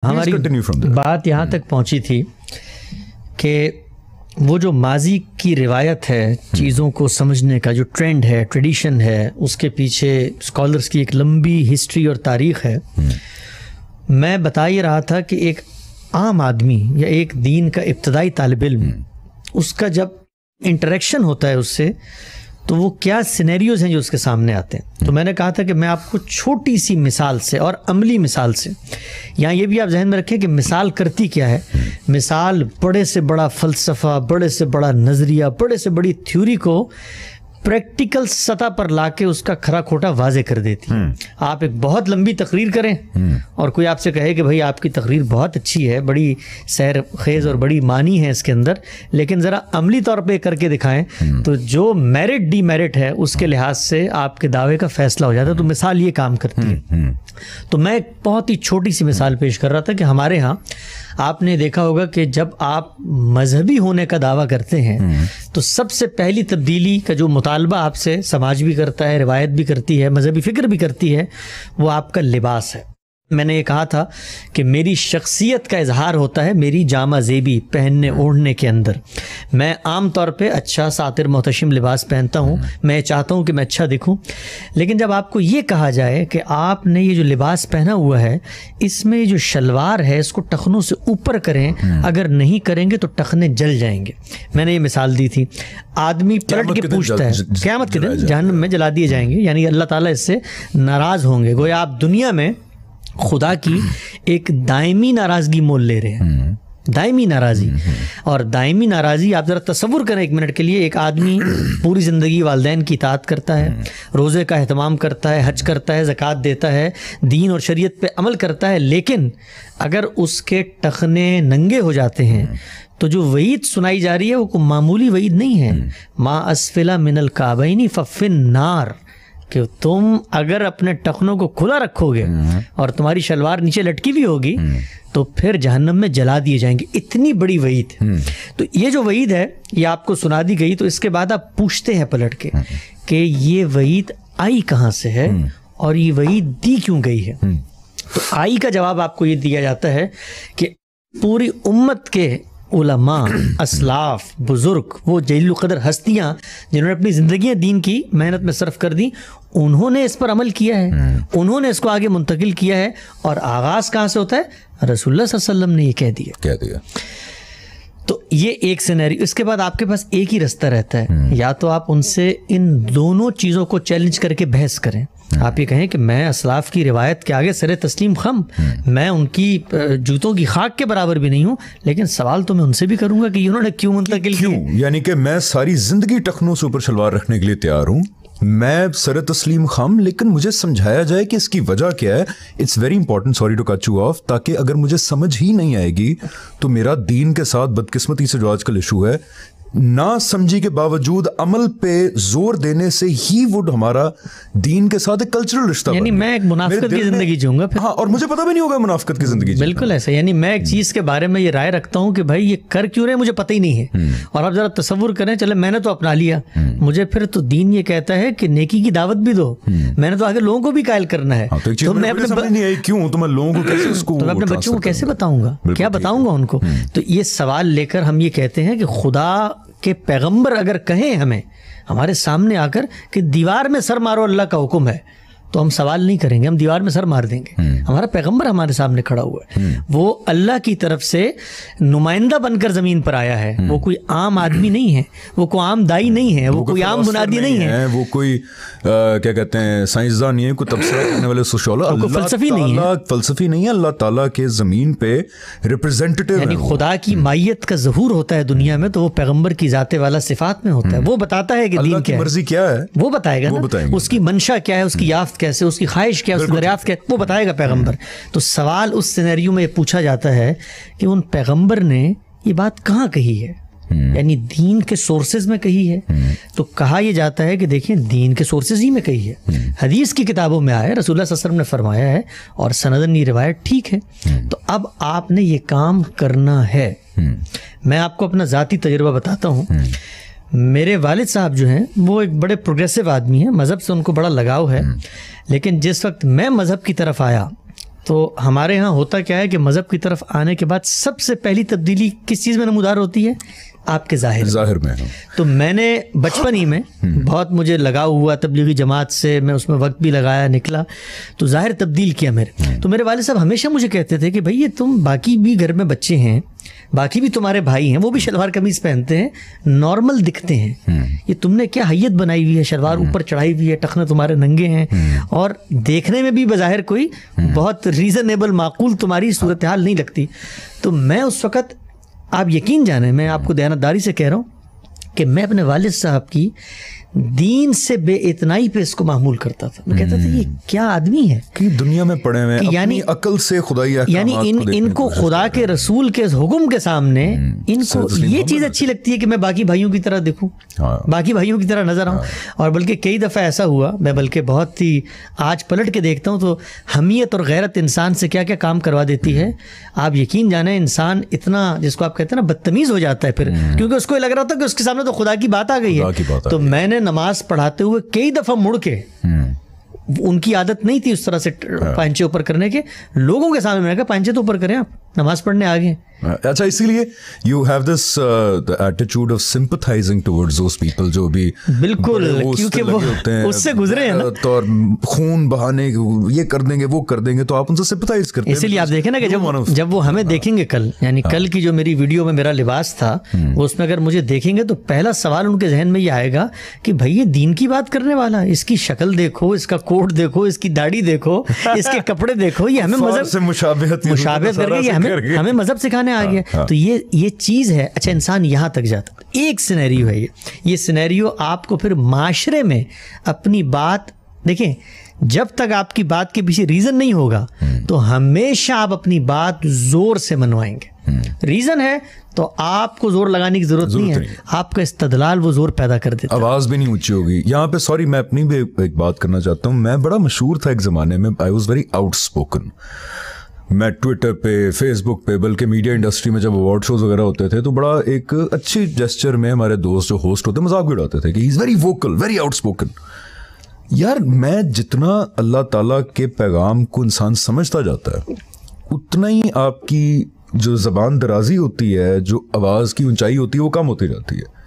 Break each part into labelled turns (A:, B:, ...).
A: हमारी बात यहाँ तक पहुँची थी कि वो जो माजी की रिवायत है, चीज़ों को समझने का जो ट्रेंड है, ट्रेडिशन है, उसके पीछे स्कॉलर्स की एक लंबी हिस्ट्री और तारीख़ है। मैं बता ही रहा था कि एक आम आदमी या एक दीन का इब्तदाई तालिब इल्म, उसका जब इंटरेक्शन होता है उससे, तो वो क्या सिनेरियोज़ हैं जो उसके सामने आते हैं। तो मैंने कहा था कि मैं आपको छोटी सी मिसाल से और अमली मिसाल से, यहाँ ये भी आप जहन में रखें कि मिसाल करती क्या है। मिसाल बड़े से बड़ा फ़लसफ़ा, बड़े से बड़ा नज़रिया, बड़े से बड़ी थ्योरी को प्रैक्टिकल सतह पर लाके उसका खरा खोटा वाजे कर देती है। आप एक बहुत लंबी तकरीर करें और कोई आपसे कहे कि भाई आपकी तकरीर बहुत अच्छी है, बड़ी सैर खेज़ और बड़ी मानी है इसके अंदर, लेकिन ज़रा अमली तौर पे करके दिखाएं, तो जो मेरिट डीमेरिट है उसके लिहाज से आपके दावे का फैसला हो जाता है। तो मिसाल ये काम करती है। तो मैं एक बहुत ही छोटी सी मिसाल पेश कर रहा था कि हमारे यहाँ आपने देखा होगा कि जब आप मजहबी होने का दावा करते हैं तो सबसे पहली तब्दीली का जो मुतालबा आपसे समाज भी करता है, रिवायत भी करती है, मजहबी फ़िक्र भी करती है, वो आपका लिबास है। मैंने ये कहा था कि मेरी शख्सियत का इजहार होता है मेरी जामा ज़ेबी पहनने ओढ़ने के अंदर। मैं आम तौर पे अच्छा सातिर मोहतशिम लिबास पहनता हूँ, मैं चाहता हूँ कि मैं अच्छा दिखूँ। लेकिन जब आपको ये कहा जाए कि आपने ये जो लिबास पहना हुआ है, इसमें जो शलवार है इसको टखनों से ऊपर करें, अगर नहीं करेंगे तो टखने जल जाएंगे। मैंने ये मिसाल दी थी। आदमी पलट के पूछता है, क़यामत के दिन जहन्नम में जला दिए जाएंगे, यानी अल्लाह ताला इससे नाराज़ होंगे। गोया आप दुनिया में खुदा की एक दायमी नाराज़गी मोल ले रहे हैं, दायमी नाराज़ी। और दायमी नाराज़ी आप ज़रा तसव्वुर करें एक मिनट के लिए। एक आदमी पूरी ज़िंदगी वालिदैन की इताअत करता है, रोज़े का एहतमाम करता है, हज करता है, ज़कात देता है, दीन और शरीयत पे अमल करता है, लेकिन अगर उसके टखने नंगे हो जाते हैं तो जो वईद सुनाई जा रही है वो कोई मामूली वईद नहीं है। मा अस्फिला मिनल काबैनी फफिन नार, कि तुम अगर अपने टखनों को खुला रखोगे और तुम्हारी शलवार नीचे लटकी भी होगी तो फिर जहन्नम में जला दिए जाएंगे। इतनी बड़ी वईद। तो ये जो वईद है ये आपको सुना दी गई, तो इसके बाद आप पूछते हैं पलट के कि ये वईद आई कहाँ से है और ये वईद दी क्यों गई है। तो आई का जवाब आपको ये दिया जाता है कि पूरी उम्मत के उलमा, असलाफ, बुजुर्ग, वो जलील क़दर हस्तियाँ जिन्होंने अपनी ज़िंदगियाँ दीन की मेहनत में सर्फ कर दी, उन्होंने इस पर अमल किया है, उन्होंने इसको आगे मुंतकिल किया है। और आगाज़ कहाँ से होता है? रसूलुल्लाह सल्लल्लाहु अलैहि वसल्लम ने ये कह दिया। तो ये एक सिनेरियो। इसके बाद आपके पास एक ही रास्ता रहता है, या तो आप उनसे इन दोनों चीज़ों को चैलेंज करके बहस करें। आप ये कहें कि मैं असलाफ की रिवायत के आगे सरे तस्लीम खम, मैं उनकी जूतों की खाक के बराबर भी नहीं हूँ, लेकिन सवाल तो मैं उनसे भी करूँगा कि उन्होंने क्यों मुंतकिल किया।
B: यानी कि मैं सारी जिंदगी टखनों से ऊपर शलवार रखने के लिए तैयार हूँ, मैं सर तस्लीम खाम, लेकिन मुझे समझाया जाए कि इसकी वजह क्या है। It's very important, sorry to cut you off, ताकि अगर मुझे समझ ही नहीं आएगी तो मेरा दीन के साथ बदकिस्मती से जो आजकल इशू है, ना समझी के बावजूद अमल पे जोर देने से ही वो हमारा दीन के साथ एक कल्चरल रिश्ता,
A: यानी मैं एक मुनाफिकत की जिंदगी जीऊंगा फिर।
B: हाँ, और मुझे पता भी नहीं होगा मुनाफिकत की जिंदगी।
A: बिल्कुल ऐसा। यानी मैं एक चीज के बारे में ये राय रखता हूँ कि भाई ये कर क्यों रहे मुझे पता ही नहीं है, और आप जरा तसव्वुर करें, चले मैंने तो अपना लिया, मुझे फिर तो दीन ये कहता है कि नेकी की दावत भी दो, मैंने तो आगे लोगों को भी कायल करना है।
B: तो मैं अपने
A: बच्चों को कैसे बताऊंगा, क्या बताऊंगा उनको। तो ये सवाल लेकर हम ये कहते हैं कि खुदा के पैगंबर अगर कहें हमें हमारे सामने आकर कि दीवार में सर मारो, अल्लाह का हुक्म है, तो हम सवाल नहीं करेंगे, हम दीवार में सर मार देंगे। हमारा पैगंबर हमारे सामने खड़ा हुआ है, वो अल्लाह की तरफ से नुमाइंदा बनकर ज़मीन पर आया है। वो कोई आम आदमी नहीं है, वो कोई आम दाई नहीं है, वो कोई आम मुनादी नहीं है,
B: वो कोई क्या कहते हैं साइंसदान नहीं है, कोई तबसरा करने वाले सोशियोलॉजिस्ट,
A: फलसफी नहीं है,
B: फलसफी नहीं है। अल्लाह ताला के ज़मीन पे रिप्रेजेंटेटिव,
A: यानी खुदा की मायत का ज़हूर होता है दुनिया में, तो वो पैगंबर की ज़ाते वाला सिफात में होता है। वो बताता है कि दीन क्या है,
B: मर्जी क्या है,
A: वो बताएगा ना, उसकी मंशा क्या है, उसकी याफ्त कैसे, उसकी ख्वाहिश क्या है, उसकी दरियाफ्त क्या है, वो बताएगा पैगंबर। तो सवाल उस सिनेरियो में ये पूछा जाता है कि उन पैगंबर ने ये बात कहाँ कही है, यानी दीन के सोर्सेज में कही है। तो कहा यह जाता है कि देखिए दीन के सोर्सेज ही में कही है, हदीस की किताबों में आया, रसूलुल्लाह सल्लल्लाहु अलैहि वसल्लम ने फरमाया है और सनदन ये रिवायत ठीक है। तो अब आपने ये काम करना है। मैं आपको अपना ज़ाती तजुर्बा बताता हूँ। मेरे वालिद साहब जो हैं वो एक बड़े प्रोग्रेसिव आदमी हैं, मज़हब से उनको बड़ा लगाव है, लेकिन जिस वक्त मैं मज़हब की तरफ आया तो हमारे यहाँ होता क्या है कि मज़हब की तरफ आने के बाद सबसे पहली तब्दीली किस चीज़ में नमूदार होती है? आपके जाहिर में। तो मैंने बचपन ही में बहुत मुझे लगाव हुआ तबलीगी जमात से, मैं उसमें वक्त भी लगाया, निकला तो जाहिर तब्दील किया मेरे। तो मेरे वालिद साहब हमेशा मुझे कहते थे कि भाई ये तुम बाकी भी घर में बच्चे हैं, बाकी भी तुम्हारे भाई हैं, वो भी शलवार कमीज पहनते हैं, नॉर्मल दिखते हैं, ये तुमने क्या हैयत बनाई हुई है, शलवार ऊपर चढ़ाई हुई है, टखने तुम्हारे नंगे हैं और देखने में भी बज़ाहिर कोई बहुत रीज़नेबल माकूल तुम्हारी सूरत हाल नहीं लगती। तो मैं उस वक़्त, आप यकीन जाने, मैं आपको दयानतदारी से कह रहा हूँ कि मैं अपने वालिद साहब की दीन से बेइतनाई पे इसको मामूल करता था। मैं कहता था ये क्या आदमी है
B: कि दुनिया में पड़े हुए हैं, यानी अकल से खुदाई,
A: यानी इनको खुदा के रसूल के हुक्म के सामने इनको ये चीज़ अच्छी लगती है कि मैं बाकी भाइयों की तरह दिखूं, बाकी भाइयों की तरह नजर आऊं। और बल्कि कई दफ़ा ऐसा हुआ, मैं बल्कि बहुत ही आज पलट के देखता हूं तो हमीयत और गैरत इंसान से क्या क्या काम करवा देती है। आप यकीन जाने इंसान इतना, जिसको आप कहते हैं ना, बदतमीज़ हो जाता है फिर, क्योंकि उसको लग रहा होता है कि उसके सामने तो खुदा की बात आ गई है। तो मैंने नमाज पढ़ाते हुए कई दफा मुड़ के, उनकी आदत नहीं थी उस तरह से पांचे ऊपर करने के, लोगों के सामने मैंने कहा पांचे तो ऊपर करें, आप नमाज पढ़ने आ गए।
B: अच्छा, इसीलिए you have this attitude of sympathising towards those people जो भी
A: बिल्कुल, क्योंकि वो उससे गुजरे हैं ना, तो
B: और खून बहाने, ये कर देंगे वो कर देंगे, तो आप उनसे सिंपथाइज करते हैं।
A: इसीलिए आप देखें ना कि जब वो हमें देखेंगे कल, यानी कल की जो मेरी वीडियो में मेरा लिबास था, वो उसमें अगर मुझे देखेंगे तो पहला सवाल उनके जहन में ये आएगा कि भाई ये दीन की बात करने वाला, इसकी शक्ल देखो, इसका कोट देखो, इसकी दाढ़ी देखो, इसके कपड़े देखो, ये हमें मजहब से मुशाबहत करके ये हमें मजहब सिखाने आ गया। तो ये चीज है। अच्छा, इंसान यहां तक जाता, एक सिनेरियो है ये सिनेरियो आपको फिर माशरे में अपनी बात, देखें, जब तक आपकी बात के पीछे रीजन नहीं होगा तो हमेशा आप अपनी बात जोर से मनवाएंगे। रीजन है तो आपको जोर लगाने की जरूरत नहीं है, आपका इस्तदलाल वो जोर पैदा कर देता है,
B: आवाज भी नहीं ऊंची होगी। यहाँ पे सॉरी, मैं अपनी भी एक बात करना चाहता हूँ। मैं बड़ा मशहूर था एक जमाने में, आई वॉज वेरी आउटस्पोकन। मैं ट्विटर पे, फेसबुक पे, बल्कि मीडिया इंडस्ट्री में जब अवार्ड शोज वगैरह होते थे तो बड़ा एक अच्छी जेस्चर में हमारे दोस्त जो होस्ट होते मजाक भी उड़ाते थे कि he is very vocal, very outspoken. यार, मैं जितना अल्लाह ताला के पैगाम को इंसान समझता जाता है, उतना ही आपकी जो जबान दराजी होती है, जो आवाज़ की ऊंचाई होती है, वो कम होती जाती है।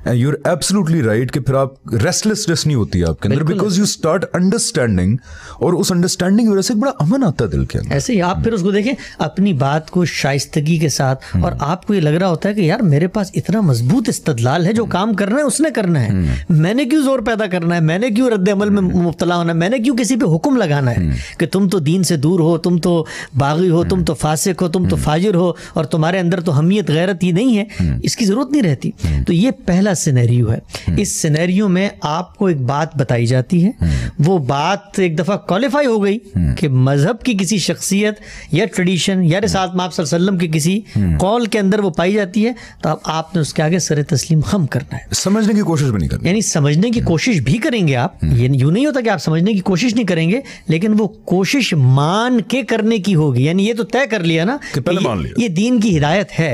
B: And you are absolutely right कि फिर आप रेस्टलेसनेस नहीं होती है आपके अंदर, बिकॉज यू स्टार्ट अंडरस्टैंडिंग, और उस अंडरस्टैंडिंग की वजह से बड़ा अमन आता है दिल के अंदर।
A: ऐसे ही आप फिर उसको देखें अपनी बात को शाइस्तगी के साथ, और आपको ये लग रहा होता है कि यार मेरे पास इतना मजबूत इस्तदलाल है, जो काम करना है उसने करना है, मैंने क्यों जोर पैदा करना है, मैंने क्यों रद्द अमल में मुब्तला होना है, मैंने क्यों किसी पे हुक्म लगाना है कि तुम तो दीन से दूर हो, तुम तो बागी हो, तुम तो फासिक हो, तुम तो फाजिर हो, और तुम्हारे अंदर तो हमीयत गैरत ही नहीं है, इसकी जरूरत नहीं रहती। तो ये पहला सिनेरियो है। इस सिनेरियो में आपको एक बात बताई जाती है, वो बात एक दफा क्वालिफाई हो गई कि मजहब की किसी शख्सियत या ट्रेडिशन या रिसालत आप सल्लल्लाहु अलैहि वसल्लम की किसी कॉल के अंदर वो पाई जाती है, तो अब आपने उसके आगे सर तस्लीम खम करना है,
B: समझने की कोशिश भी नहीं करनी।
A: यानी समझने की कोशिश भी करेंगे आप, ये यूं नहीं होता कि आप समझने की कोशिश नहीं करेंगे, लेकिन वो कोशिश मान के करने की होगी। यानी ये तो तय कर लिया ना कि ये दीन की हिदायत है,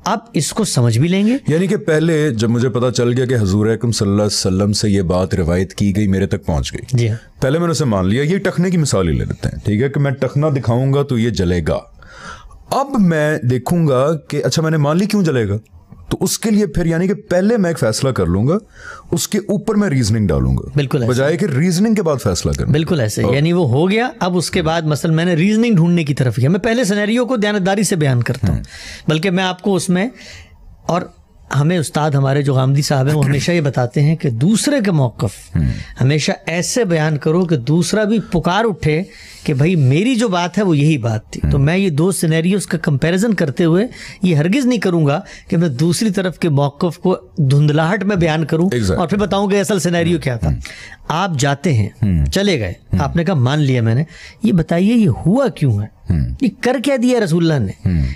A: अब इसको समझ भी लेंगे।
B: यानी कि पहले जब मुझे पता चल गया कि हुजूर अकरम सल्लल्लाहु अलैहि वसल्लम से ये बात रिवायत की गई, मेरे तक पहुंच गई,
A: जी हाँ,
B: पहले मैंने उसे मान लिया। ये टखने की मिसाल ही ले लेते हैं, ठीक है, कि मैं टखना दिखाऊंगा तो ये जलेगा। अब मैं देखूंगा कि अच्छा मैंने मान ली, क्यों जलेगा, तो उसके लिए फिर यानी कि पहले मैं एक फैसला कर लूंगा, उसके ऊपर मैं रीजनिंग डालूंगा,
A: बिल्कुल
B: बजाय कि रीजनिंग के बाद फैसला करना।
A: बिल्कुल ऐसे, यानी वो हो गया। अब उसके बाद मसलन मैंने रीजनिंग ढूंढने की तरफ गया। मैं पहले सिनेरियो को दयानतदारी से बयान करता हूँ, बल्कि मैं आपको उसमें, और हमें उस्ताद हमारे जो गामदी साहब हैं वो हमेशा ये बताते हैं कि दूसरे के मौक़िफ़ हमेशा ऐसे बयान करो कि दूसरा भी पुकार उठे कि भाई मेरी जो बात है वो यही बात थी। तो मैं ये दो सिनेरियोस का कंपैरिजन करते हुए ये हरगिज़ नहीं करूंगा कि मैं दूसरी तरफ के मौक़िफ़ को धुंधलाहट में बयान करूं और फिर बताऊं कि असल सिनेरियो क्या था। आप जाते हैं, चले गए, आपने कहा मान लिया मैंने, ये बताइए ये हुआ क्यों है, ये कर क्या दिया रसूलुल्लाह ने।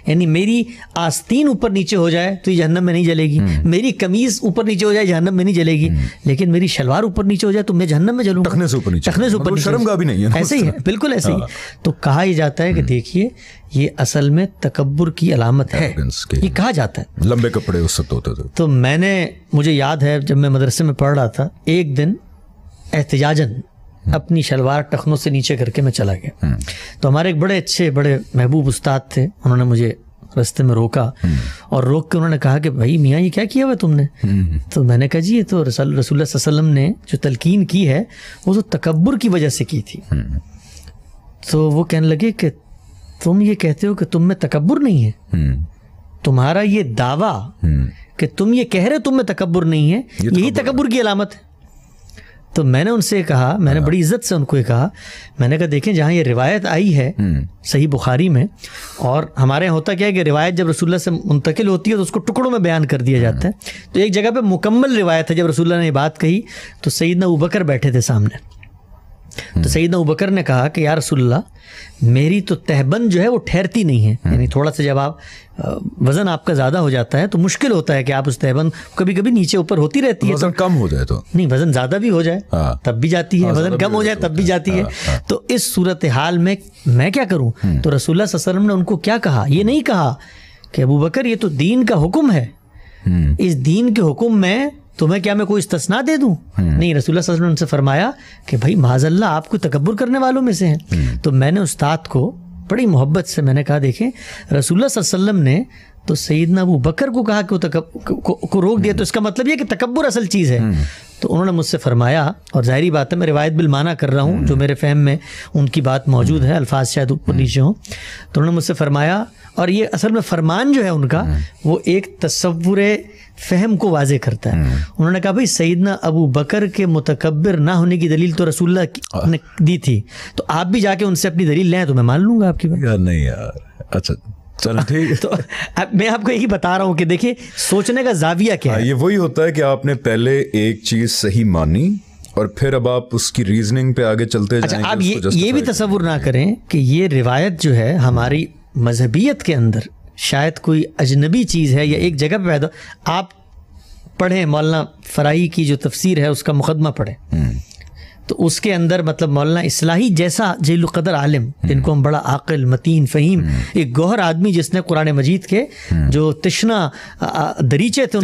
A: यानी मेरी आस्तीन ऊपर नीचे हो जाए तो ये जहन्नम में नहीं जलेगी, मेरी कमीज ऊपर नीचे हो जाए जहन्नम में नहीं जलेगी, लेकिन मेरी शलवार ऊपर नीचे हो जाए तो मैं जहन्नम में जलूंगा,
B: टखने से ऊपर नीचे,
A: टखने से ऊपर नीचे, शर्मगाह भी नहीं है। ऐसे ही है, बिल्कुल ऐसे ही। तो कहा यह जाता है कि देखिए ये असल में तकब्बुर की अलामत है, ये कहा जाता है।
B: लंबे कपड़े उस वक्त होते थे।
A: तो मुझे याद है जब मैं मदरसे में पढ़ रहा था, एक दिन एहतिजाजन अपनी शलवार टखनों से नीचे करके मैं चला गया। तो हमारे एक बड़े अच्छे बड़े महबूब उस्ताद थे, उन्होंने मुझे रास्ते में रोका और रोक के उन्होंने कहा कि भाई मियाँ ये क्या किया हुआ तुमने? तो मैंने कहा जी ये तो रसूलुल्लाह सल्लल्लाहु अलैहि वसल्लम ने जो तलकीन की है वो तो तकब्बुर की वजह से की थी। तो वो कहने लगे कि तुम ये कहते हो कि तुम में तकब्बुर नहीं है, तुम्हारा ये दावा कि तुम ये कह रहे हो तुम में तकब्बुर नहीं है, यही तकब्बुर की अलामत है। तो मैंने उनसे कहा, मैंने बड़ी इज्जत से उनको कहा, मैंने कहा देखें जहाँ ये रिवायत आई है सही बुखारी में, और हमारे यहाँ होता क्या है कि रिवायत जब रसूलुल्लाह से मुंतकिल होती है तो उसको टुकड़ों में बयान कर दिया जाता है। तो एक जगह पे मुकम्मल रिवायत है, जब रसूलुल्लाह ने ये बात कही तो सैयदना अबू बकर बैठे थे सामने। तो सैयदना अबू बकर ने कहा कि या रसूलुल्लाह मेरी तो तहबंद जो है वो ठहरती नहीं है, यानी थोड़ा सा जब आप वजन आपका ज़्यादा हो जाता है तो मुश्किल होता है कि आप उस तहबंद कभी कभी नीचे ऊपर होती रहती है।
B: वजन कम हो जाए तो
A: नहीं, वजन ज़्यादा भी हो जाए तब भी जाती है, वजन कम हो जाए तब भी जाती है। तो इस सूरत हाल में मैं क्या करूं? तो रसूलुल्लाह सल्लल्लाहु अलैहि वसल्लम ने उनको क्या कहा? ये नहीं कहा कि अबू बकर ये तो दीन का हुक्म है, इस दीन के हुक्म में तुम्हें क्या मैं कोई इस्तिस्ना दे दूं? नहीं, रसूलुल्लाह सल्लल्लाहु अलैहि वसल्लम ने उनसे फरमाया कि भाई माज़अल्लाह आप कोई तकब्बुर करने वालों में से हैं। तो मैंने उस्ताद को बड़ी मोहब्बत से मैंने कहा देखें रसूलुल्लाह सल्लल्लाहु अलैहि वसल्लम ने तो सैयदना अबू बकर को कहा कि को रोक दिया, तो इसका मतलब ये कि तकब्बुर असल चीज़ है। तो उन्होंने मुझसे फरमाया, और ज़ाहिरी बात है मैं रिवायत बिल माना कर रहा हूँ, जो मेरे फ़हम में उनकी बात मौजूद है, अल्फाज शायद ऊपर नीचे हों, तो उन्होंने मुझसे फरमाया, और ये असल में फरमान जो है उनका वो एक तसव्वुर फ़हम को वाज़े करता है। उन्होंने कहा भाई सैयदना अबू बकर के मुतकब्बिर ना होने की दलील तो रसूलुल्लाह ने दी थी, तो आप भी जाके उनसे अपनी दलील लें तो मैं मान लूँगा आपकी बात।
B: यार नहीं यार, अच्छा चलो ठीक।
A: तो मैं आपको यही बता रहा हूँ कि देखिए सोचने का जाविया क्या है।
B: ये वही होता है कि आपने पहले एक चीज़ सही मानी और फिर अब आप उसकी रीजनिंग पे आगे चलते जाएंगे।
A: अच्छा, आप ये भी तसव्वुर ना करें कि ये रिवायत जो है हमारी मजहबियत के अंदर शायद कोई अजनबी चीज़ है या एक जगह पे पैदा। आप पढ़ें मौलाना फराई की जो तफसीर है उसका मुकदमा पढ़ें, तो उसके अंदर मतलब मौलाना इस्लाही जैसा जलील क़दर आलिम, जिनको हम बड़ा आकिल मतीन फ़हीम एक गौहर आदमी, जिसने कुरान मजीद के जो तिश्ना दरीचे थे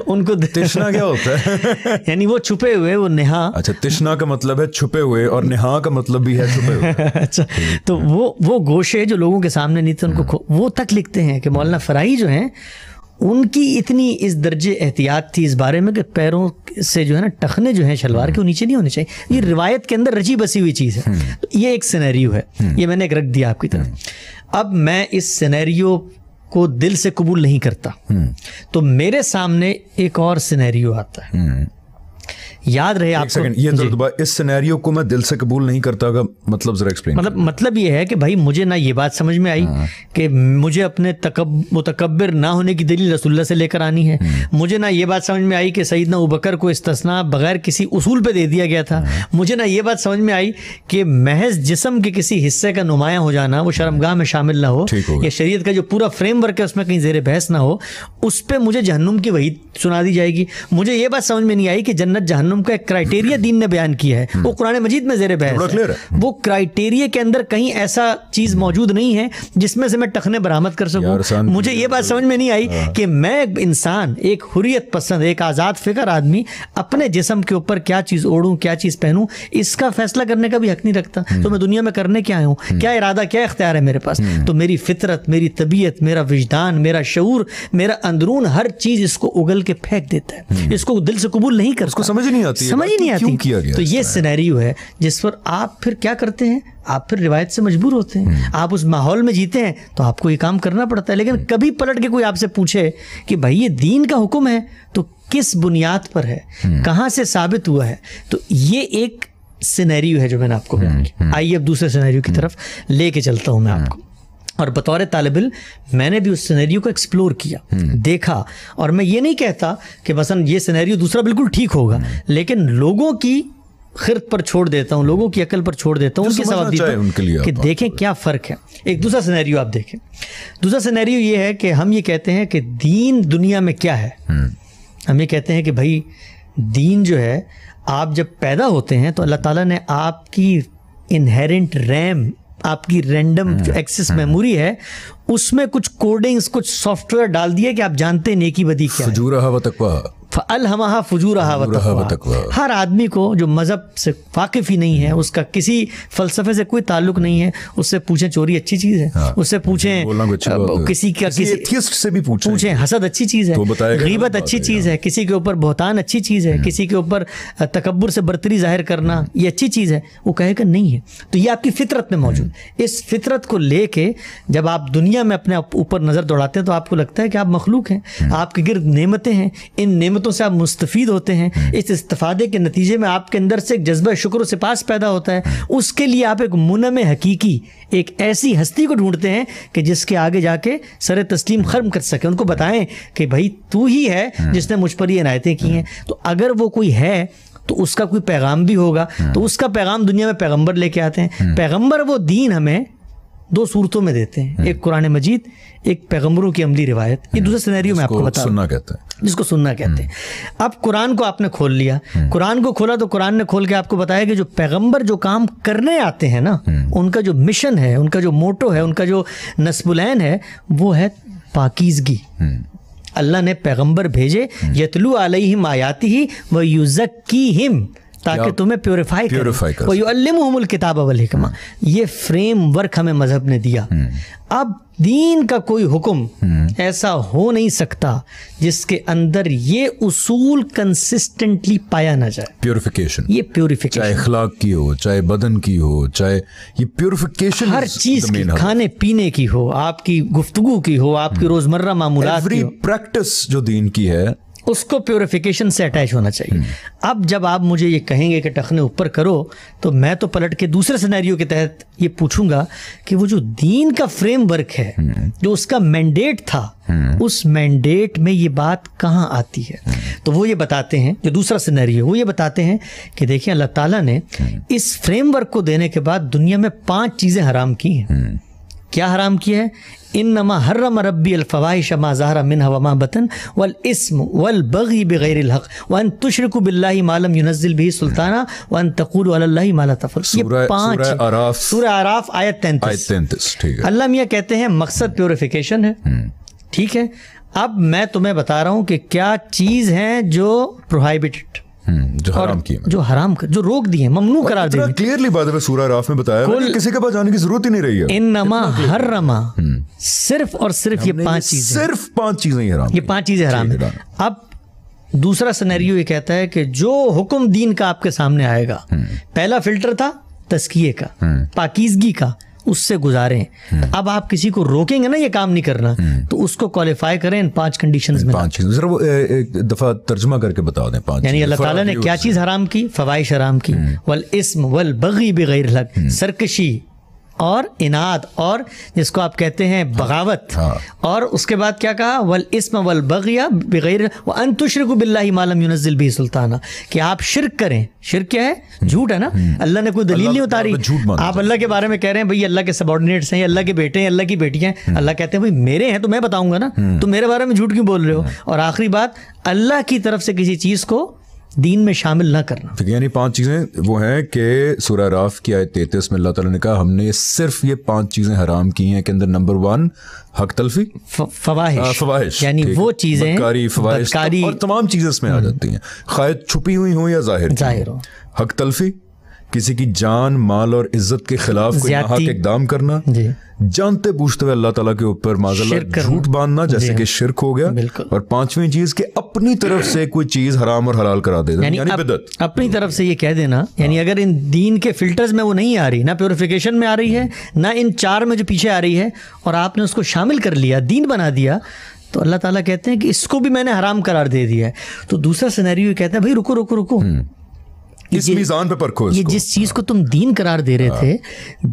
A: उनको
B: तिश्ना क्या होता है?
A: यानी वो छुपे हुए, वो नेहा। अच्छा,
B: तिश्ना का मतलब है छुपे हुए और नेहा का मतलब भी है छुपे हुए।
A: अच्छा, तो वो गोशे जो लोगों के सामने नहीं थे उनको वो तक लिखते हैं कि मौलाना फराई जो हैं उनकी इतनी इस दर्जे एहतियात थी इस बारे में कि पैरों से जो है ना टखने जो हैं शलवार के वो नीचे नहीं होने चाहिए। ये रिवायत के अंदर रची बसी हुई चीज़ है। तो ये एक सिनेरियो है, ये मैंने एक रख दिया आपकी तरफ। अब मैं इस सिनेरियो को दिल से कबूल नहीं करता, तो मेरे सामने एक और सिनेरियो आता है। याद रहे आपको,
B: ये इस सिनेरियो को मैं दिल से कबूल नहीं करता का मतलब जरा एक्सप्लेन।
A: मतलब ये है कि भाई मुझे ना ये बात समझ में आई कि मुझे अपने मुतकब्बिर ना होने की दलील रसूलुल्लाह से लेकर आनी है। मुझे ना ये बात समझ में आई कि सैयदना अबू बकर को इस्तिस्ना बगैर किसी उसूल पे दे दिया गया था। मुझे ना ये बात समझ में आई कि महज जिस्म के किसी हिस्से का नुमायां हो जाना वो शर्मगाह में शामिल ना हो, या शरीयत का जो पूरा फ्रेमवर्क है उसमें कहीं ज़ेर बहस ना हो, उस पर मुझे जहन्नुम की वही सुना दी जाएगी। मुझे ये बात समझ में नहीं आई कि जन्नत जहन्नुम का एक क्राइटेरिया दीन ने बयान किया है, वो कुरान मजीद में ज़ेर बहस है। वो क्राइटेरिया के अंदर कहीं ऐसा चीज मौजूद नहीं है जिसमें से मैं टखने बरामद कर सकूं। मुझे ये बात समझ में नहीं आई कि मैं एक इंसान, एक हुर्रियत पसंद, एक आज़ाद फिक्र आदमी अपने जिस्म के ऊपर क्या चीज़ ओढ़ूं, क्या चीज़ पहनूं, इसका फैसला करने का भी हक नहीं रखता। तो मैं दुनिया में करने क्या आया हूँ, क्या इरादा, क्या इख्तियार है मेरे पास? तो मेरी फितरत, मेरी तबीयत, मेरा विजदान, मेरा शऊर, मेरा अंदरून, हर चीज़ इसको उगल के फेंक देता है, इसको दिल से कबूल नहीं करता,
B: समझ ही नहीं आती,
A: समझ ही नहीं आती। तो ये सिनेरियो है जिस पर आप फिर क्या करते हैं, आप फिर रिवायत से मजबूर होते हैं। आप उस माहौल में जीते हैं तो आपको ये काम करना पड़ता है। लेकिन कभी पलट के कोई आपसे पूछे कि भाई ये दीन का हुक्म है तो किस बुनियाद पर है, कहाँ से साबित हुआ है, तो ये एक सिनेरियो है जो मैंने आपको बयान किया। आइए अब दूसरे सिनेरियो की तरफ लेके चलता हूँ मैं आपको। और बतौर तालिब इल्म मैंने भी उस सिनेरियो को एक्सप्लोर किया, देखा। और मैं ये नहीं कहता कि मसलन ये सिनेरियो दूसरा बिल्कुल ठीक होगा, लेकिन लोगों की खिरत पर छोड़ देता हूँ, लोगों की अकल पर छोड़ देता हूँ, उनके सवाब कि देखें क्या फ़र्क है। एक दूसरा सिनेरियो आप देखें। दूसरा सिनेरियो ये है कि हम ये कहते हैं कि दीन दुनिया में क्या है। हम ये कहते हैं कि भाई दीन जो है, आप जब पैदा होते हैं तो अल्लाह ताला ने आपकी इनहेरेंट रैम, आपकी रैंडम जो एक्सेस मेमोरी है, उसमें कुछ कोडिंग्स, कुछ सॉफ्टवेयर डाल दिए कि आप जानते हैं नेकी बदी क्या है। फ़अल्हमहा फ़ुजूरहा व तक़वा। हर आदमी को जो मज़हब से वाकिफ़ ही नहीं है, उसका किसी फ़लसफ़े से कोई ताल्लुक़ नहीं है, उससे पूछें चोरी अच्छी चीज़ है, उससे पूछें किसी
B: एथियस्ट से भी पूछें
A: हसद अच्छी चीज़ है, गीबत अच्छी चीज़ है, किसी के ऊपर बहतान अच्छी चीज़ है, किसी के ऊपर तकब्बुर से बर्तरी ज़ाहिर करना ये अच्छी चीज़ है, वो कहेगा नहीं है। तो ये आपकी फितरत में मौजूद। इस फितरत को लेके जब आप दुनिया में अपने ऊपर नज़र दौड़ाते हैं तो आपको लगता है कि आप मखलूक हैं, आपके गिर्द नेमतें हैं, इन नेमतों से आप मुस्तफ़ीद होते हैं। इस इस्तिफ़ादे के नतीजे में आपके अंदर से एक जज्बा शुक्र सिपास पैदा होता है। उसके लिए आप एक मुनम हकीकी, एक ऐसी हस्ती को ढूंढते हैं कि जिसके आगे जाके सर तस्लीम खर्म कर सके, उनको बताएं कि भाई तू ही है जिसने मुझ पर ये इनायतें की हैं। तो अगर वो कोई है तो उसका कोई पैगाम भी होगा, तो उसका पैगाम दुनिया में पैगंबर लेके आते हैं। पैगंबर वो दीन हमें दो सूरतों में देते हैं, एक कुरान मजीद, एक पैगंबरों की अमली रिवायत। ये दूसरे सिनेरियो में आपको बता,
B: सुनना कहते हैं,
A: जिसको सुनना कहते हैं। अब कुरान को आपने खोल लिया, कुरान को खोला तो कुरान ने खोल के आपको बताया कि जो पैगंबर जो काम करने आते हैं ना, उनका जो मिशन है, उनका जो मोटो है, उनका जो नस्बुलैन है, वो है पाकीज़गी। अल्लाह ने पैगंबर भेजे यतलू अलैहिम आयातिही व युज़क्कीहिम, ताकि तुम्हें प्योरीफाई करे, वो युअल्लिमुहुमुल किताब वल हिकमा। ये फ्रेमवर्क हमें मजहब ने दिया। अब दीन का कोई हुक्म ऐसा हो नहीं सकता जिसके अंदर ये उसूल कंसिस्टेंटली पाया ना जाए।
B: प्योरिफिकेशन,
A: ये प्योरिफिकेशन
B: चाहे अखलाक की हो, चाहे बदन की हो, चाहे ये प्योरिफिकेशन
A: हर चीज की, खाने पीने की हो, आपकी गुफ्तगू की हो, आपकी रोजमर्रा मामूलात की हो,
B: प्रैक्टिस जो दीन की है
A: उसको प्योरिफिकेशन से अटैच होना चाहिए। अब जब आप मुझे ये कहेंगे कि टखने ऊपर करो, तो मैं तो पलट के दूसरे सिनेरियो के तहत ये पूछूंगा कि वो जो दीन का फ्रेमवर्क है, जो उसका मैंडेट था, उस मैंडेट में ये बात कहाँ आती है? तो वो ये बताते हैं, जो दूसरा सिनेरियो, वो ये बताते हैं कि देखिए अल्लाह ताला ने इस फ्रेमवर्क को देने के बाद दुनिया में 5 चीज़ें हराम की हैं। क्या हराम किया है? इन्नमा हर्रम रब्बी अल फवाहिश मा ज़हरा मिन्हा व मा बतन वल इस्म वल बगी बिगैरिल हक़ व अन तुशरिकु बिल्लाहि मा लम युनज़्ज़िल बिही सुल्ताना व अन तक़ूलु अलल्लाहि मा ला तफ़अलून। ये 5 सूरह आराफ आयत 33। ठीक है। अल्लाह मियाँ कहते हैं मकसद प्योरिफिकेशन है, ठीक है। अब मैं तुम्हें बता रहा हूँ कि क्या चीज़ है जो प्रोहाइबिटेड,
B: जो हराम की,
A: जो हराम, जो रोक दिए, ममनू करार दिए।
B: क्लियरली बात है, सूरह आराफ में बताया है, किसी के पास जाने की जरूरत ही नहीं रही है।
A: इन्नमा हर्रमा, सिर्फ और सिर्फ ये 5 चीजें,
B: सिर्फ 5 चीजें ही हराम,
A: ये 5 चीजें हराम है। अब दूसरा सिनेरियो ये कहता है कि जो हुक्म दीन का आपके सामने आएगा, पहला फिल्टर था तस्किये का, पाकीज़गी का, उससे गुजारें। अब आप किसी को रोकेंगे ना ये काम नहीं करना, तो उसको क्वालिफाई करें इन 5 कंडीशंस में।
B: 5 चीज़ें जरा वो एक दफ़ा तर्जुमा करके बता दें। 5
A: यानी अल्लाह ताला ने क्या चीज़ हराम की? फवाहिश हराम की, वल इस्म वल बगी बिगैरिल हक़, सरकशी और इनाद, और जिसको आप कहते हैं बगावत। और उसके बाद क्या कहा? वल इस्म वल बगिया बिगैर व अन तुशरिकु बिल्लाहि मा लम युनज़्ज़िल बिही सुल्ताना, कि आप शिरक करें। शिरक क्या है? झूठ है ना। अल्लाह ने कोई दलील नहीं उतारी, आप अल्लाह के बारे में कह रहे हैं भाई अल्लाह के सबॉर्डिनेट्स हैं, अल्लाह के बेटे हैं, अल्लाह की बेटियां हैं। अल्लाह कहते हैं भाई मेरे हैं तो मैं बताऊंगा ना, तुम मेरे बारे में झूठ क्यों बोल रहे हो? और आखिरी बात, अल्लाह की तरफ से किसी चीज़ को दीन में शामिल ना करना।
B: यानी 5 चीज़ें वो हैं कि सूरह आराफ की आयत 33 में अल्लाह ताला ने कहा हमने सिर्फ ये 5 चीज़ें हराम की हैं, के अंदर नंबर 1 हक तलफी, फवाहिश,
A: यानी वो चीज़ें,
B: बदकारी और तमाम चीज़ें इसमें आ जाती हैं, खायद छुपी हुई हो या जाहिर हो। हक तलफी, किसी की जान, माल और इज्जत के खिलाफ कोई नाहक इक़दाम करना, जानते बूझते हुए अल्लाह ताला के ऊपर माज़अल्लाह झूठ बांधना, जैसे कि शिर्क हो गया। और 5वीं चीज के अपनी तरफ से कोई चीज हराम और हलाल करा देना, यानी बिदअत।
A: अपनी तरफ से ये कह देना, यानी अगर इन दीन के फिल्टर्स में वो नहीं आ रही, ना प्योरिफिकेशन में आ रही है, ना इन 4 में जो पीछे आ रही है, और आपने उसको शामिल कर लिया, दीन बना दिया, तो अल्लाह ताला कहते हैं कि इसको भी मैंने हराम करार दे दिया है। तो दूसरा सिनेरियो कहता है भाई रुको रुको रुको,
B: इस मीज़ान पे परखो इसको।
A: ये जिस चीज़ को तुम दीन करार दे रहे थे,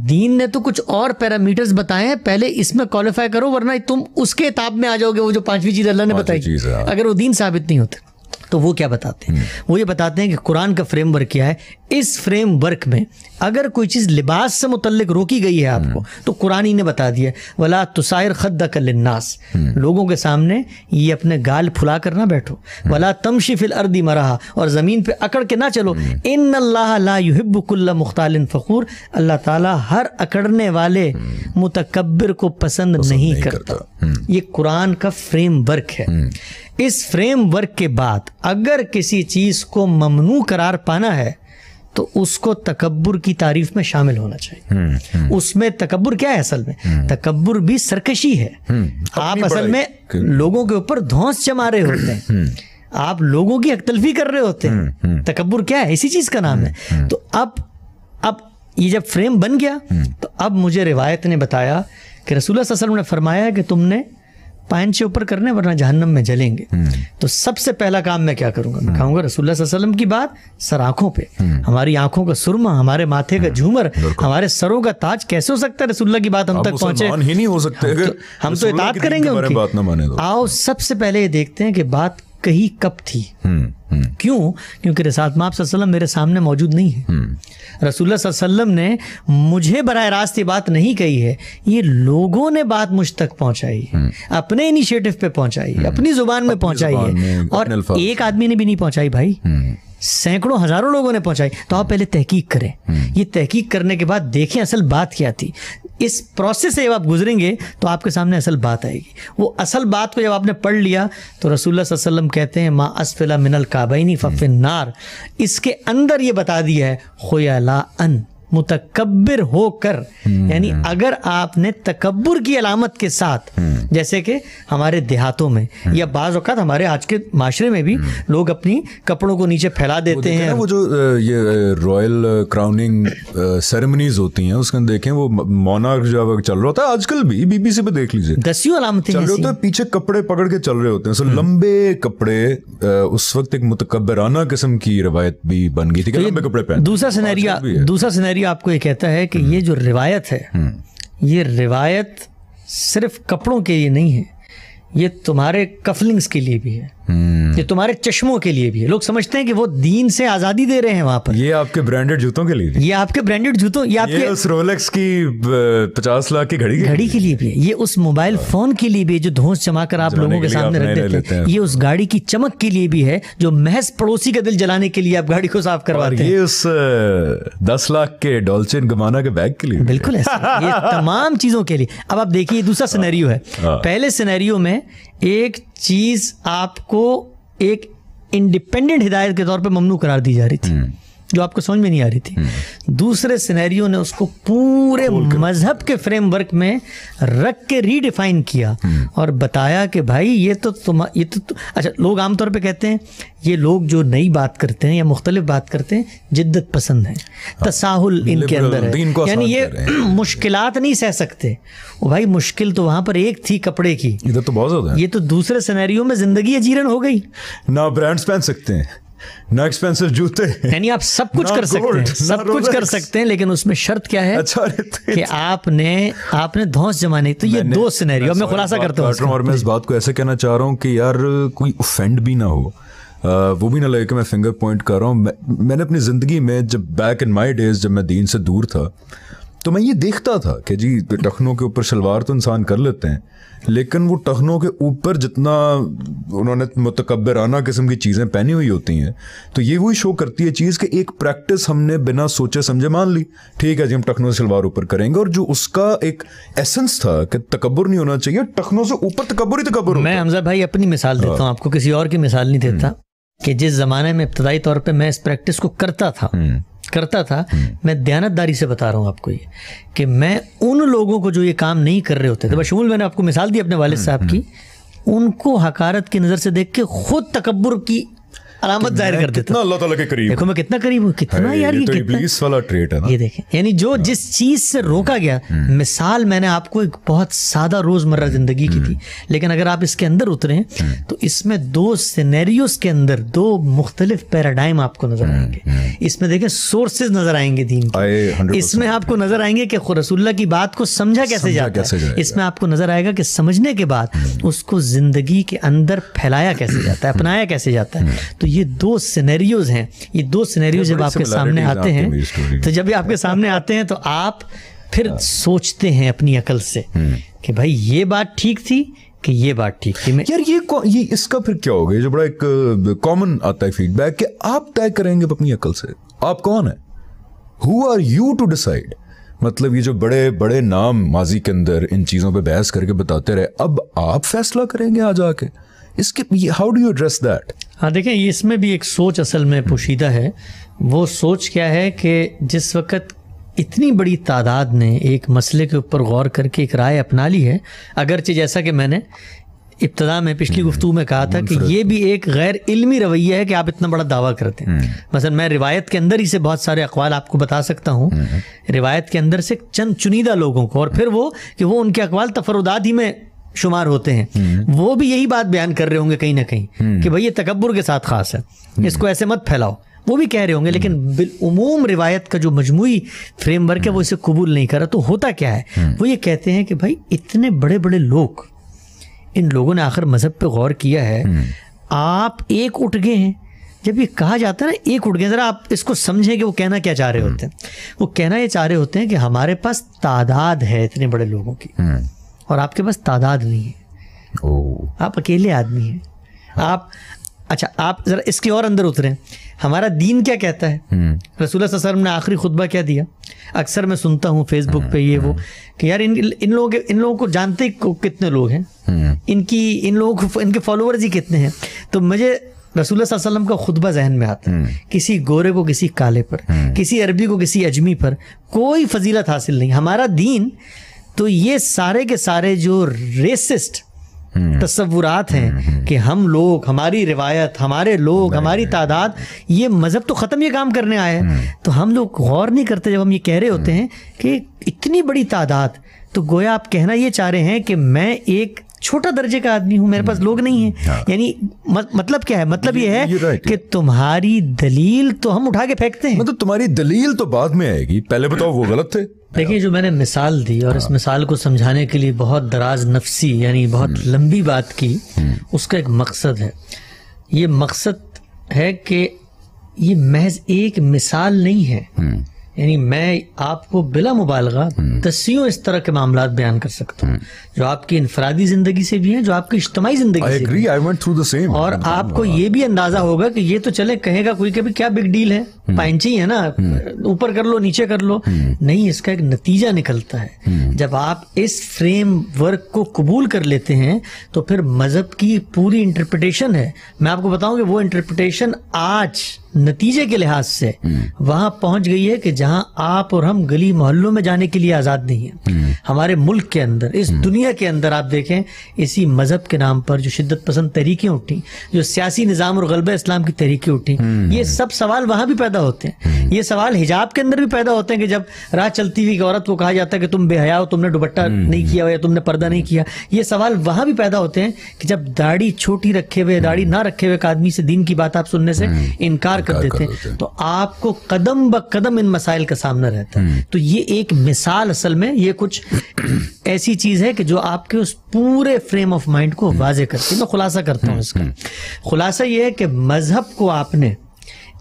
A: दीन ने तो कुछ और पैरामीटर्स बताए हैं, पहले इसमें क्वालिफाई करो, वरना तुम उसके ताब में आ जाओगे। वो जो 5वीं चीज़ अल्लाह ने बताई, अगर वो दीन साबित नहीं होते तो वो क्या बताते हैं? वो ये बताते हैं कि कुरान का फ्रेमवर्क क्या है। इस फ्रेमवर्क में अगर कोई चीज़ लिबास से मुतल्लिक रोकी गई है आपको, तो कुरान ही ने बता दिया, वला तुसाइर खद्दक लिन्नास, लोगों के सामने ये अपने गाल फुला कर ना बैठो, वला तमशी फिल अर्दी मराहा, और ज़मीन पे अकड़ के ना चलो, इन्नल्लाह ला युहिब्बु कुल्ला मुख्तालिन फ़खूर, अल्लाह ताला हर अकड़ने वाले मुतकब्बिर को पसंद नहीं करता। ये कुरान का फ्रेमवर्क है। इस फ्रेमवर्क के बाद अगर किसी चीज को ममनू करार पाना है तो उसको तकब्बुर की तारीफ में शामिल होना चाहिए। उसमें तकब्बुर क्या है? असल में तकब्बुर भी सरकशी है। आप असल में लोगों के ऊपर धौंस जमा रहे होते हैं, आप लोगों की हकतलफी कर रहे होते हैं। तकब्बुर क्या है? इसी चीज का नाम है। तो अब ये जब फ्रेम बन गया तो अब मुझे रिवायत ने बताया कि रसूलुल्लाह सल्लल्लाहु अलैहि वसल्लम ने फरमाया कि तुमने पांचे ऊपर करने वरना जहन्नम में जलेंगे। तो सबसे पहला काम मैं क्या करूंगा? मैं कहूंगा रसूलुल्लाह सल्लल्लाहु अलैहि वसल्लम की बात सर आंखों पे, हमारी आंखों का सुरमा, हमारे माथे का झूमर, हमारे सरों का ताज कैसे हो सकता है रसूलुल्लाह की बात हम तक पहुंचे?
B: ही नहीं हो सकते अगर
A: हम तो इताअत करेंगे उनकी बात ना माने तो। आओ सबसे पहले ये देखते हैं कि बात कही कब थी। क्यों? क्योंकि रसूलुल्लाह सल्लल्लाहु अलैहि वसल्लम मेरे सामने मौजूद नहीं है। रसूलुल्लाह सल्लल्लाहु अलैहि वसल्लम ने मुझे बराह रास्त ये बात नहीं कही है, ये लोगों ने बात मुझ तक पहुंचाई है, अपने इनिशिएटिव पे पहुंचाई है, अपनी जुबान में पहुंचाई है, और एक आदमी ने भी नहीं पहुंचाई भाई, सैकड़ों हजारों लोगों ने पहुंचाई। तो आप पहले तहकीक करें। ये तहकीक करने के बाद देखें असल बात क्या थी। इस प्रोसेस से जब आप गुजरेंगे तो आपके सामने असल बात आएगी। वो असल बात को जब आपने पढ़ लिया तो रसूलुल्लाह सल्लल्लाहु अलैहि वसल्लम कहते हैं मा अस्फला मिनल काबैनी फफिन नार। इसके अंदर ये बता दिया है खुयला अन, मुतकब्बिर होकर, यानी अगर आपने तकब्बुर की अलामत के साथ, जैसे कि हमारे देहातों में या बाज़ औक़ात हमारे आज के माशरे में भी लोग अपनी कपड़ों को नीचे फैला देते हैं।
B: वो जो ये रॉयल क्राउनिंग सेरेमनीज होती हैं उसके अंदर देखें वो मोनार्क जब चल रहा होता है, आजकल भी बीबीसी पे देख लीजिए,
A: दसियों अलामतें
B: चल रहे होते हैं, पीछे कपड़े पकड़ के चल रहे होते हैं, सो लंबे कपड़े। उस वक्त एक मुतकब्बिराना किस्म की रवायत भी बन गई थी कि लंबे कपड़े पहन। दूसरा
A: सिनेरियो आपको ये कहता है कि ये जो रिवायत है, ये रिवायत सिर्फ कपड़ों के लिए नहीं है, ये तुम्हारे कफलिंग्स के लिए भी है, ये तुम्हारे चश्मों के लिए भी है। लोग समझते हैं कि वो दीन से आजादी दे रहे हैं वहां पर।
B: ये आपके ब्रांडेड जूतों के लिए भी,
A: ये आपके ब्रांडेड जूतों, ये आपके
B: उस रोलेक्स की 50 लाख की घड़ी
A: के लिए भी है, ये उस मोबाइल फोन के लिए भी है जो धोंस जमाकर आप लोगों के सामने रख देते हैं, ये उस गाड़ी की चमक के लिए भी है जो महज पड़ोसी का दिल जलाने के लिए आप गाड़ी को साफ करवाते हैं,
B: ये उस 10 लाख के डॉल्चे एंड गबाना के बैग के लिए,
A: बिल्कुल ऐसा, ये तमाम चीजों के लिए। अब आप देखिए दूसरा सिनेरियो है। पहले सिनेरियो में एक चीज आपको एक इंडिपेंडेंट हिदायत के तौर पे ममनू करार दी जा रही थी जो आपको समझ में नहीं आ रही थी। दूसरे सिनेरियो ने उसको पूरे मजहब के फ्रेमवर्क में रख के रीडिफाइन किया और बताया कि भाई ये तो अच्छा, लोग आमतौर पे कहते हैं ये लोग जो नई बात करते हैं या मुख्तलिफ बात करते हैं जिद्दत पसंद है, तसाहुल इनके अंदर है, यानी ये मुश्किलात नहीं सह सकते। वो भाई मुश्किल तो वहां पर एक थी कपड़े की,
B: इधर तो बहुत ज्यादा है।
A: ये तो दूसरे सिनेरियो में जिंदगी अजीरन हो गई।
B: ना ब्रांड्स पहन सकते हैं, ना एक्सपेंसिव जूते,
A: यानी आप सब कुछ कर सकते हैं, सब कुछ कर सकते हैं, लेकिन उसमें शर्त क्या है?
B: अच्छा
A: कि आपने धौंस जमाने। तो ये दो सिनेरियो मैं खुलासा करता हूँ,
B: और मैं इस बात को ऐसे कहना चाह रहा हूँ कि यार कोई ऑफेंड भी ना हो, वो भी ना लगे कि मैं फिंगर पॉइंट कर रहा हूँ। मैंने अपनी जिंदगी में जब बैक इन माय डेज जब मैं दीन से दूर था तो मैं ये देखता था कि जी टखनों के ऊपर शलवार तो इंसान कर लेते हैं, लेकिन वो टखनों के ऊपर जितना उन्होंने मुतकब्बिराना किस्म की चीज़ें पहनी हुई होती हैं, तो ये वही शो करती है चीज़ कि एक प्रैक्टिस हमने बिना सोचे समझे मान ली, ठीक है जी हम टखनों से शलवार ऊपर करेंगे, और जो उसका एक एसेंस था कि तकब्बुर नहीं होना चाहिए, टखनों से ऊपर तकब्बुर ही तकब्बुर।
A: मैं हमजा भाई अपनी मिसाल देता हूँ आपको, किसी और की मिसाल नहीं देता, कि जिस जमाने में इब्तदाई तौर पर मैं इस प्रैक्टिस को करता था, मैं दयानतदारी से बता रहा हूँ आपको ये कि मैं उन लोगों को जो ये काम नहीं कर रहे होते थे, बशमूल मैंने आपको मिसाल दी अपने वालिद साहब की, उनको हकारत की नज़र से देख के खुद तकब्बुर की अलामत जाहिर कर देता।
B: अल्लाह ताला के करीब,
A: देखो मैं कितना करीब हूँ, कितना यार ये
B: तो इब्लीस वाला ट्रेट है ना।
A: ये देखें, यानी जो जिस चीज से रोका गया, मिसाल मैंने आपको एक बहुत सादा रोजमर्रा जिंदगी की थी, लेकिन अगर आप इसके अंदर उतरे तो इसमें दो सिनेरियोस के अंदर दो मुख्तलिफ पैराडाइम आपको नजर आएंगे। इसमें देखें सोर्सेज नजर आएंगे दीन के, इसमें आपको नजर आएंगे कि रसूलुल्लाह की बात को समझा कैसे जाता है, इसमें आपको नजर आएगा कि समझने के बाद उसको जिंदगी के अंदर फैलाया कैसे जाता है, अपनाया कैसे जाता है। तो ये दो सिनेरियोज हैं, ये दो सिनेरियोज जब आपके सामने आते हैं, तो जब ये आपके सामने आते हैं तो आप फिर सोचते हैं अपनी अकल से कि भाई ये बात ठीक थी कि ये बात ठीक थी।
B: यार ये इसका फिर क्या होगा, जो बड़ा एक कॉमन आता है फीडबैक कि आप तय करेंगे अपनी अकल से, आप कौन है, who are you to decide. मतलब ये जो बड़े बड़े नाम माजी के अंदर इन चीज़ों पे बहस करके बताते रहे, अब आप फैसला करेंगे आ जाके इसके how do you address that?
A: हाँ देखें, इसमें भी एक सोच असल में पोशीदा है। वो सोच क्या है कि जिस वक्त इतनी बड़ी तादाद ने एक मसले के ऊपर गौर करके एक राय अपना ली है, अगरचे जैसा कि मैंने इब्तदा में पिछली गुफ्तगू में कहा था कि ये भी एक गैर इल्मी रवैया है कि आप इतना बड़ा दावा करते हैं। मसलन मैं रिवायत के अंदर ही से बहुत सारे अक़वाल आपको बता सकता हूँ, रिवायत के अंदर से चंद चुनीदा लोगों को, और फिर वो कि वो उनके अक़वाल तफरुदात ही में शुमार होते हैं, वो भी यही बात बयान कर रहे होंगे कहीं ना कहीं कि भाई ये तकब्बुर के साथ ख़ास है, इसको ऐसे मत फैलाओ, वो भी कह रहे होंगे, लेकिन बिलउमूम रिवायत का जो मजमूई फ्रेमवर्क है वो इसे कबूल नहीं कर रहा। तो होता क्या है, वो ये कहते हैं कि भाई इतने बड़े बड़े लोग, इन लोगों ने आखिर मजहब पे गौर किया है, आप एक उठ गए हैं। जब ये कहा जाता है ना एक उठ गए, ज़रा आप इसको समझें कि वो कहना क्या चाह रहे होते हैं। वो कहना ये चाह रहे होते हैं कि हमारे पास तादाद है इतने बड़े लोगों की और आपके पास तादाद नहीं है, आप अकेले आदमी हैं। आप अच्छा, आप ज़रा इसके और अंदर उतरें, हमारा दीन क्या कहता है, रसूलुल्लाह सल्लल्लाहु अलैहि वसल्लम ने आखिरी खुतबा क्या दिया। अक्सर मैं सुनता हूँ फेसबुक पे ये वो कि यार इन लोगों को जानते कितने लोग हैं, इन लोगों को इनके फॉलोअर्स ही कितने हैं। तो मुझे रसूलुल्लाह सल्लल्लाहु अलैहि वसल्लम का खुतबा जहन में आता है, किसी गोरे को किसी काले पर, किसी अरबी को किसी अजमी पर कोई फजीलत हासिल नहीं। हमारा दीन तो ये सारे के सारे जो रेसिस्ट तस्वुरात हैं कि हम लोग, हमारी रिवायत, हमारे लोग, हमारी तादाद, ये मज़हब तो ख़त्म ये काम करने आया है। तो हम लोग गौर नहीं करते जब हम ये कह रहे होते हैं कि इतनी बड़ी तादाद, तो गोया आप कहना ये चाह रहे हैं कि मैं एक छोटा दर्जे का आदमी हूं, मेरे पास लोग नहीं हैं। यानी मतलब क्या है, मतलब ये है कि तुम्हारी दलील तो हम उठा के फेंकते हैं।
B: मतलब तुम्हारी दलील तो बाद में आएगी, पहले बताओ वो गलत थे।
A: देखिए, जो मैंने मिसाल दी और इस मिसाल को समझाने के लिए बहुत दराज नफसी यानी बहुत लंबी बात की, उसका एक मकसद है। ये मकसद है कि ये महज एक मिसाल नहीं है, यानी मैं आपको बिला मुबालगा दसियों इस तरह के मामलात बयान कर सकता हूँ जो आपकी इनफरादी जिंदगी से भी हैं, जो आपकी इज्तिमाई जिंदगी से भी हैं। और आपको ये भी अंदाजा होगा कि ये तो चले कहेगा कोई कभी क्या बिग डील है, पाइंची है ना, ऊपर कर लो नीचे कर लो, नहीं, इसका एक नतीजा निकलता है। जब आप इस फ्रेम वर्क को कबूल कर लेते हैं तो फिर मजहब की पूरी इंटरप्रिटेशन है, मैं आपको बताऊं कि वो इंटरप्रिटेशन आज नतीजे के लिहाज से वहां पहुंच गई है कि जहां आप और हम गली मोहल्लों में जाने के लिए आजाद नहीं है। हमारे मुल्क के अंदर, इस दुनिया के अंदर आप देखें, इसी मजहब के नाम पर जो शिद्दत पसंद तहरीकें उठी, जो सियासी निजाम और गलबा इस्लाम की तहरीकें उठी, ये सब सवाल वहां भी पैदा होते हैं। ये सवाल हिजाब के अंदर भी पैदा होते हैं कि जब राह चलती हुई औरत को कहा जाता है कि तुम बेहया हो, तुमने दुपट्टा नहीं किया या तुमने पर्दा नहीं किया। ये सवाल वहां भी पैदा होते हैं कि जब दाढ़ी छोटी रखे हुए, दाढ़ी ना रखे हुए एक आदमी से दीन की बात आप सुनने से इनकार कर देते हैं। तो आपको कदम ब कदम इन मसाइल का सामना रहता है। तो ये एक मिसाल, असल में ये कुछ ऐसी चीज है कि जो आपके उस पूरे फ्रेम ऑफ माइंड को वाजे करती है। मैं खुलासा करता हूं इसका। खुलासा ये है कि मजहब को आपने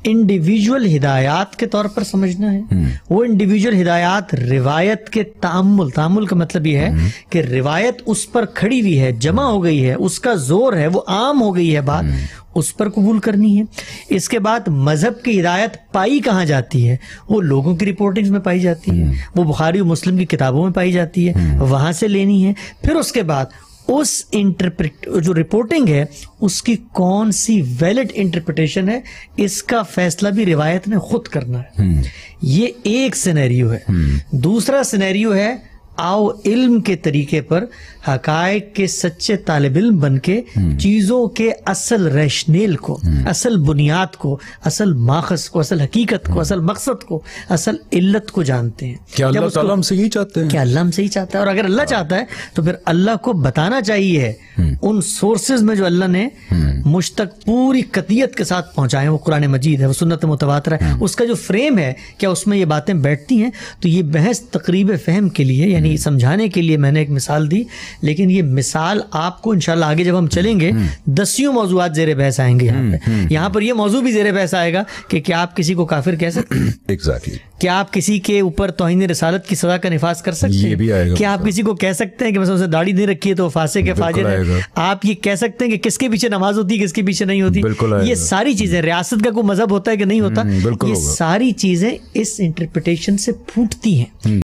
A: इंडिविजुअल हिदायत के तौर पर समझना है। वो इंडिविजुअल हिदायत रिवायत के तामुल का मतलब ये है कि रिवायत उस पर खड़ी हुई है, जमा हो गई है, उसका जोर है, वो आम हो गई है बात, उस पर कबूल करनी है। इसके बाद मजहब की हिदायत पाई कहाँ जाती है, वो लोगों की रिपोर्टिंग्स में पाई जाती है, वो बुखारी और मुस्लिम की किताबों में पाई जाती है, वहां से लेनी है। फिर उसके बाद उस जो रिपोर्टिंग है उसकी कौन सी वैलिड इंटरप्रिटेशन है, इसका फैसला भी रिवायत ने खुद करना है। ये एक सिनेरियो है। दूसरा सिनेरियो है, आओ इल्म के तरीके पर हकायक के सच्चे तालिब इल्म बन के चीजों के असल रैशनेल को, असल बुनियाद को, असल माखस को, असल हकीकत को, असल मकसद को, असल इल्लत को जानते हैं।
B: क्या अल्लाह ताला हमसे यही चाहते हैं?
A: क्या अल्लाह हमसे ही चाहता है? और अगर अल्लाह चाहता है तो फिर अल्लाह को बताना चाहिए उन सोर्सेज में जो अल्लाह ने मुझ तक पूरी कतियत के साथ पहुंचाए। वो कुरान मजीद है, वो सुन्नत मुतवातिर है, उसका जो फ्रेम है क्या उसमें ये बातें बैठती हैं? तो ये बहस तकरीब फहम के लिए, यानी समझाने के लिए मैंने एक मिसाल दी, लेकिन ये मिसाल आपको इंशाल्लाह आगे जब हम चलेंगे दसियों मौजूआत जेरे बहस आएंगे। यहाँ पर ये मौजू भी जेरे बहस आएगा कि क्या आप किसी को काफिर कह सकते हैं?
B: एग्जैक्टली।
A: क्या आप किसी के ऊपर तौहीन रिसालत की सजा का निफाज कर सकते हैं?
B: ये भी आएगा।
A: क्या आप किसी को कह सकते हैं कि मतलब उसे दाढ़ी नहीं रखी है तो फासिक है, फाजिर है? आप ये कह सकते हैं कि किसके पीछे नमाज होती है, किसके पीछे नहीं होती? ये सारी चीजें, रियासत का कोई मजहब होता है कि नहीं होता, ये सारी चीजें इस इंटरप्रिटेशन से फूटती हैं।